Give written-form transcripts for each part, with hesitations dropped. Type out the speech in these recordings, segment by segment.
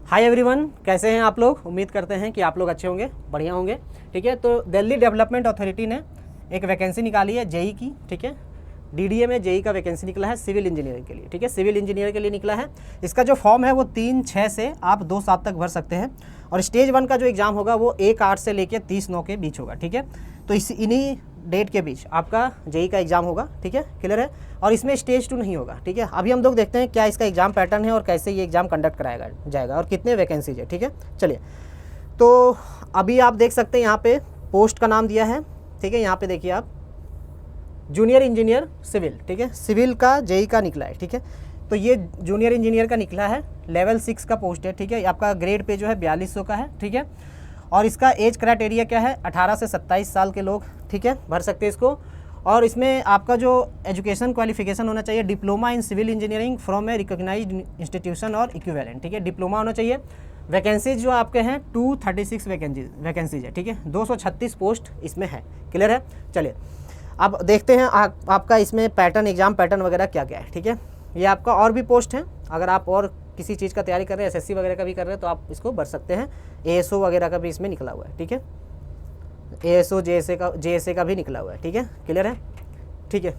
Hi everyone, कैसे हैं आप लोग। उम्मीद करते हैं कि आप लोग अच्छे होंगे, बढ़िया होंगे। ठीक है, तो दिल्ली डेवलपमेंट अथॉरिटी ने एक वैकेंसी निकाली है जेई की। ठीक है, डीडीए में जेई का वैकेंसी निकला है सिविल इंजीनियरिंग के लिए। ठीक है, सिविल इंजीनियर के लिए निकला है। इसका जो फॉर्म है वो 3/6 से आप 2/7 तक भर सकते हैं। और स्टेज 1 का जो एग्ज़ाम होगा वो 1/8 से लेकर 30/9 के बीच होगा। ठीक है, तो इन्हीं डेट के बीच आपका जेई का एग्ज़ाम होगा। ठीक है, क्लियर है। और इसमें स्टेज 2 नहीं होगा। ठीक है, अभी हम लोग देखते हैं क्या इसका एग्ज़ाम पैटर्न है और कैसे ये एग्ज़ाम कंडक्ट कराया जाएगा और कितने वैकेंसीज है। ठीक है, चलिए, तो अभी आप देख सकते हैं यहाँ पे पोस्ट का नाम दिया है। ठीक है, यहाँ पे देखिए आप, जूनियर इंजीनियर सिविल। ठीक है, सिविल का जेई का निकला है। ठीक है, तो ये जूनियर इंजीनियर का निकला है, लेवल 6 का पोस्ट है। ठीक है, आपका ग्रेड पे जो है 4200 का है। ठीक है, और इसका एज क्राइटेरिया क्या है, 18 से 27 साल के लोग, ठीक है, भर सकते हैं इसको। और इसमें आपका जो एजुकेशन क्वालिफिकेशन होना चाहिए, diploma in civil engineering from a recognised institution और इक्विवेलेंट। ठीक है, डिप्लोमा होना चाहिए। वैकेंसीज जो आपके हैं 236 वैकेंसीज है। ठीक है, 236 पोस्ट इसमें है। क्लियर है। चलिए, अब देखते हैं आपका इसमें पैटर्न, एग्जाम पैटर्न वगैरह क्या क्या है। ठीक है, ये आपका और भी पोस्ट है। अगर आप और किसी चीज़ का तैयारी कर रहे हैं, एसएससी वगैरह का भी कर रहे हैं, तो आप इसको भर सकते हैं। एएसओ वगैरह का भी इसमें निकला हुआ है। ठीक है, एएसओ जेएसए का भी निकला हुआ है। ठीक है, क्लियर है। ठीक है,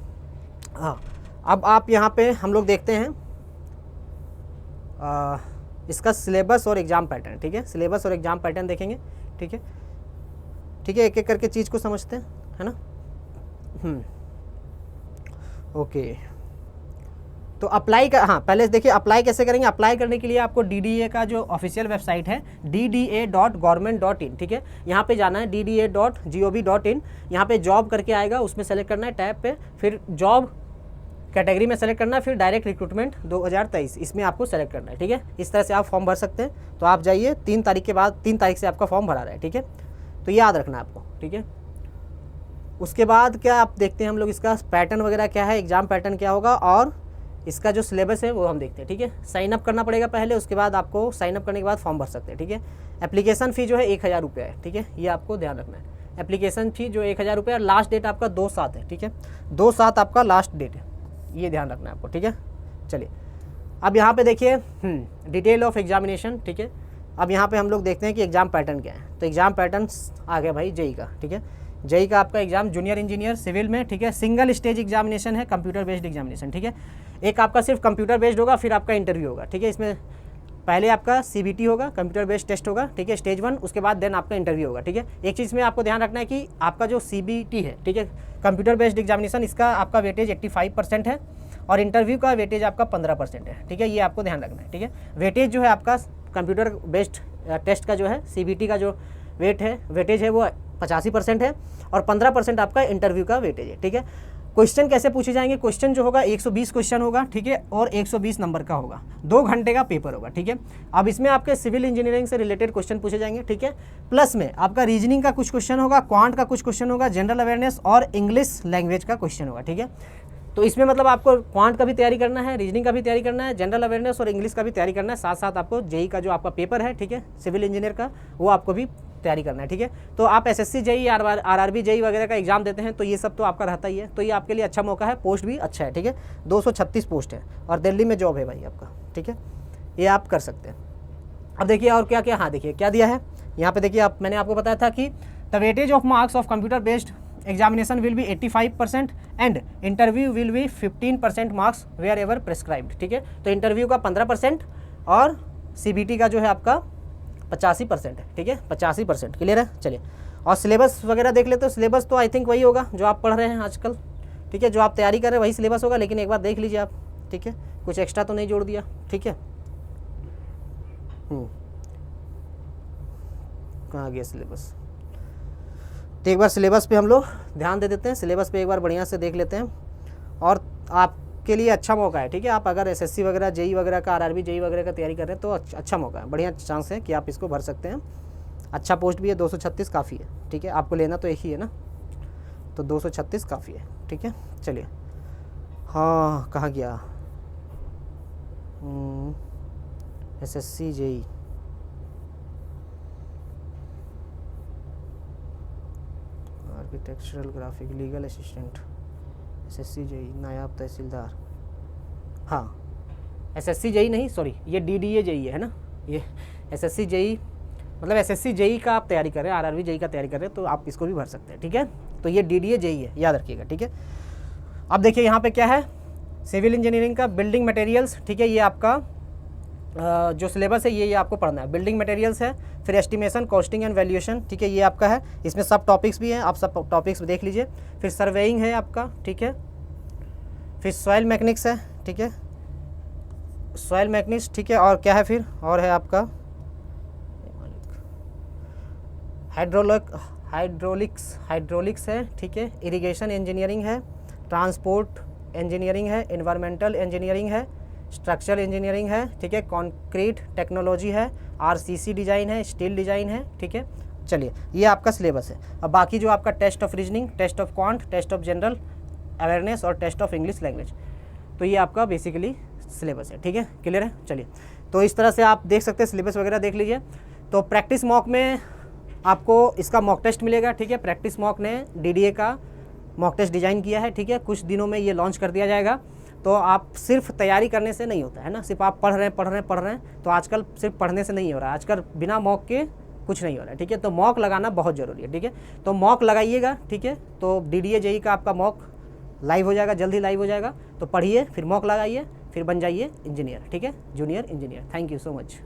हाँ, अब आप यहाँ पे हम लोग देखते हैं इसका सिलेबस और एग्ज़ाम पैटर्न। ठीक है, सिलेबस और एग्ज़ाम पैटर्न देखेंगे। ठीक है, ठीक है, एक एक करके चीज़ को समझते हैं, है ना। ओके, तो अप्लाई का, हाँ, पहले देखिए अप्लाई कैसे करेंगे। अप्लाई करने के लिए आपको डीडीए का जो ऑफिशियल वेबसाइट है dda.government.in, ठीक है, यहाँ पे जाना है dda.gov.in। यहाँ पे जॉब करके आएगा, उसमें सेलेक्ट करना है टैब पे, फिर जॉब कैटेगरी में सेलेक्ट करना है, फिर डायरेक्ट रिक्रूटमेंट 2023 इसमें आपको सेलेक्ट करना है। ठीक है, इस तरह से आप फॉर्म भर सकते हैं। तो आप जाइए 3 तारीख के बाद, 3 तारीख से आपका फॉर्म भरा रहा है। ठीक है, तो याद रखना है आपको। ठीक है, उसके बाद क्या आप देखते हैं हम लोग इसका पैटर्न वगैरह क्या है, एग्ज़ाम पैटर्न क्या होगा, और इसका जो सिलेबस है वो हम देखते हैं। ठीक है, साइन अप करना पड़ेगा पहले, उसके बाद आपको साइन अप करने के बाद फॉर्म भर सकते हैं। ठीक है, एप्लीकेशन फ़ी जो है 1000 रुपये है। ठीक है, ये आपको ध्यान रखना है। एप्लीकेशन फ़ी जो 1000 रुपये, और लास्ट डेट आपका 2/7 है। ठीक है, 2/7 आपका लास्ट डेट है, ये ध्यान रखना है आपको। ठीक है, चलिए, अब यहाँ पे देखिए डिटेल ऑफ एग्जामिनेशन। ठीक है, अब यहाँ पे हम लोग देखते हैं कि एग्ज़ाम पैटर्न क्या है। तो एग्ज़ाम पैटर्न आ गया भाई जेई का। ठीक है, जेई का आपका एग्जाम जूनियर इंजीनियर सिविल में, ठीक है, सिंगल स्टेज एग्जामिनेशन है, कंप्यूटर बेस्ड एग्जामिनेशन। ठीक है, एक आपका सिर्फ कंप्यूटर बेस्ड होगा, फिर आपका इंटरव्यू होगा। ठीक है, इसमें पहले आपका सीबीटी होगा, कंप्यूटर बेस्ड टेस्ट होगा। ठीक है, स्टेज 1, उसके बाद देन आपका इंटरव्यू होगा। ठीक है, एक चीज़ में आपको ध्यान रखना है कि आपका जो सीबीटी है, ठीक है, कंप्यूटर बेस्ड एग्जामिनेशन, इसका आपका वेटेज 85% है, और इंटरव्यू का वेटेज आपका 15% है। ठीक है, ये आपको ध्यान रखना है। ठीक है, वेटेज जो है आपका कंप्यूटर बेस्ड टेस्ट का जो है, सीबीटी का जो वेटेज है वो 85% है, और 15% आपका इंटरव्यू का वेटेज है। ठीक है, क्वेश्चन कैसे पूछे जाएंगे, क्वेश्चन जो होगा 120 क्वेश्चन होगा। ठीक है, और 120 नंबर का होगा, 2 घंटे का पेपर होगा। ठीक है, अब इसमें आपके सिविल इंजीनियरिंग से रिलेटेड क्वेश्चन पूछे जाएंगे। ठीक है, प्लस में आपका रीजनिंग का कुछ क्वेश्चन होगा, क्वांट का कुछ क्वेश्चन होगा, जनरल अवेयरनेस और इंग्लिश लैंग्वेज का क्वेश्चन होगा। ठीक है, तो इसमें मतलब आपको क्वांट का भी तैयारी करना है, रीजनिंग का भी तैयारी करना है, जनरल अवेयरनेस और इंग्लिश का भी तैयारी करना है, साथ साथ आपको जेई का जो आपका पेपर है, ठीक है, सिविल इंजीनियर का, वो आपको भी तैयारी करना है। ठीक है, तो आप एसएससी जेई, आरआरबी जेई वगैरह का एग्जाम देते हैं, तो ये सब तो आपका रहता ही है। तो ये आपके लिए अच्छा मौका है, पोस्ट भी अच्छा है। ठीक है, 236 पोस्ट है, और दिल्ली में जॉब है भाई आपका। ठीक है, ये आप कर सकते हैं। अब देखिए और क्या क्या, हाँ देखिए क्या दिया है यहाँ पे। देखिए, मैंने आपको बताया था कि the weightage of marks of computer based examination will be 85% and interview will be 15% marks wherever prescribed. ठीक है, तो इंटरव्यू का 15% और सीबीटी का जो है आपका 85% है। ठीक है, 85%। क्लियर है। चलिए, और सिलेबस वगैरह देख लेते हो। सिलेबस तो आई थिंक वही होगा जो आप पढ़ रहे हैं आजकल। ठीक है, जो आप तैयारी कर रहे हैं वही सिलेबस होगा, लेकिन एक बार देख लीजिए आप। ठीक है, कुछ एक्स्ट्रा तो नहीं जोड़ दिया। ठीक है, कहाँ गया सिलेबस। तो एक बार सिलेबस पे हम लोग ध्यान दे देते हैं, सिलेबस पे एक बार बढ़िया से देख लेते हैं, और आपके लिए अच्छा मौका है। ठीक है, आप अगर एसएससी वगैरह, जेई वगैरह का, आरआरबी जेई वगैरह का तैयारी कर रहे हैं, तो अच्छा मौका है, बढ़िया चांस है कि आप इसको भर सकते हैं। अच्छा पोस्ट भी है, 236 काफ़ी है। ठीक है, आपको लेना तो एक ही है ना, तो 236 काफ़ी है। ठीक है, चलिए, हाँ कहाँ गया, SSC JE, architectural graphic, legal assistant, SSC JE, नायब तहसीलदार, हाँ एसएससी जेई नहीं, सॉरी, ये डीडीए जेई है ना, एसएससी जेई, मतलब एसएससी जेई का आप तैयारी कर रहे हैं, आरआरबी जेई का तैयारी कर रहे हैं, तो आप इसको भी भर सकते हैं, ठीक है। तो ये डीडीए जेई है, याद रखिएगा, ठीक है। अब देखिए यहाँ पे क्या है, सिविल इंजीनियरिंग का बिल्डिंग मटेरियल्स, ठीक है, ये आपका जो सिलेबस है ये आपको पढ़ना है। बिल्डिंग मटेरियल्स है, फिर एस्टिमेशन, कॉस्टिंग एंड वैल्यूएशन, ठीक है, ये आपका है। इसमें सब टॉपिक्स भी हैं, आप सब टॉपिक्स देख लीजिए। फिर सर्वेइंग है आपका, ठीक है। फिर सॉइल मैकेनिक्स है, ठीक है, सॉइल मैकेनिक्स, ठीक है। और क्या है फिर, और है आपका हाइड्रोलिक्स है, ठीक है। इरिगेशन इंजीनियरिंग है, ट्रांसपोर्ट इंजीनियरिंग है, इन्वायरमेंटल इंजीनियरिंग है, स्ट्रक्चरल इंजीनियरिंग है, ठीक है। कंक्रीट टेक्नोलॉजी है, आरसीसी डिज़ाइन है, स्टील डिज़ाइन है, ठीक है। चलिए, ये आपका सिलेबस है। अब बाकी जो आपका test of reasoning, test of quant, test of general awareness और टेस्ट ऑफ इंग्लिश लैंग्वेज, तो ये आपका बेसिकली सिलेबस है, ठीक है। क्लियर है। चलिए, तो इस तरह से आप देख सकते हैं, सिलेबस वगैरह देख लीजिए। तो प्रैक्टिस मॉक में आपको इसका मॉक टेस्ट मिलेगा, ठीक है। प्रैक्टिस मॉक ने डीडीए का मॉक टेस्ट डिज़ाइन किया है, ठीक है। कुछ दिनों में ये लॉन्च कर दिया जाएगा। तो आप सिर्फ तैयारी करने से नहीं होता है ना, सिर्फ आप पढ़ रहे हैं। तो आजकल सिर्फ पढ़ने से नहीं हो रहा है, आजकल बिना मॉक के कुछ नहीं हो रहा है, ठीक है। तो मॉक लगाना बहुत ज़रूरी है, ठीक है। तो मॉक लगाइएगा, ठीक है। तो डीडीए जेई का आपका मॉक लाइव हो जाएगा, जल्दी लाइव हो जाएगा। तो पढ़िए, फिर मॉक लगाइए, फिर बन जाइए इंजीनियर, ठीक है, junior engineer. Thank you so much.